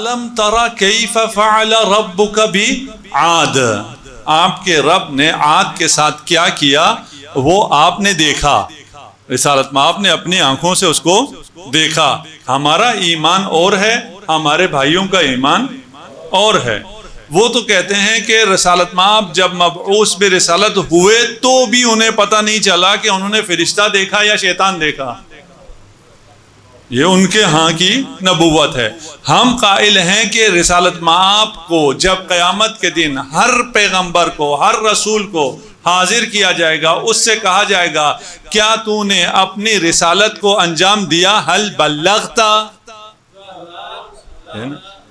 لم ترى کیف فعل ربک بعاد، آپ کے رب نے عاد کے ساتھ کیا کیا وہ آپ نے دیکھا، رسالت میں آپ نے اپنی آنکھوں سے اس کو دیکھا۔ ہمارا ایمان اور ہے، ہمارے بھائیوں کا ایمان اور ہے۔ وہ تو کہتے ہیں کہ رسالت مآب جب مبعوث برسالت ہوئے تو بھی انہیں پتہ نہیں چلا کہ انہوں نے فرشتہ دیکھا یا شیطان دیکھا، یہ ان کے ہاں کی نبوت ہے۔ ہم قائل ہیں کہ رسالت مآب کو جب قیامت کے دن ہر پیغمبر کو، ہر رسول کو حاضر کیا جائے گا، اس سے کہا جائے گا کیا تو نے اپنی رسالت کو انجام دیا، حل بلغتا،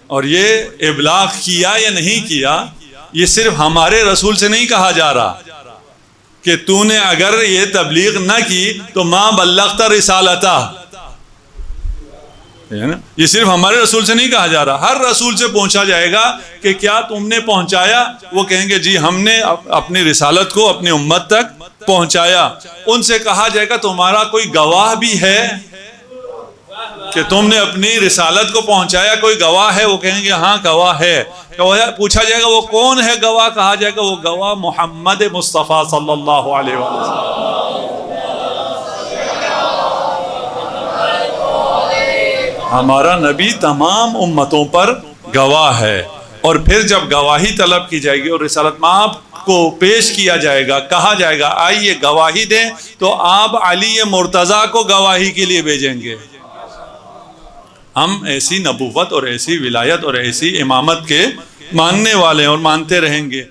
اور یہ ابلاغ کیا یا نہیں کیا، یہ صرف ہمارے رسول سے نہیں کہا جا رہا کہ تو نے اگر یہ تبلیغ نہ کی تو ما بلغت رسالتا، یہ صرف ہمارے رسول سے نہیں کہا جا رہا، ہر رسول سے پوچھا جائے گا کہ کیا تم نے پہنچایا، وہ کہیں گے جی ہم نے اپنی رسالت کو اپنی امت تک پہنچایا۔ ان سے کہا جائے گا تمہارا کوئی گواہ بھی ہے کہ تم نے اپنی رسالت کو پہنچایا، کوئی گواہ ہے؟ وہ کہیں گے ہاں گواہ ہے۔ پوچھا جائے گا وہ کون ہے گواہ؟ کہا جائے گا وہ گواہ محمد مصطفیٰ صلی اللہ علیہ وسلم۔ ہمارا نبی تمام امتوں پر گواہ ہے، اور پھر جب گواہی طلب کی جائے گی اور رسالت مآب کو پیش کیا جائے گا، کہا جائے گا آئیے گواہی دیں، تو آپ علی مرتضیٰ کو گواہی کے لیے بھیجیں گے۔ ہم ایسی نبوت اور ایسی ولایت اور ایسی امامت کے ماننے والے اور مانتے رہیں گے۔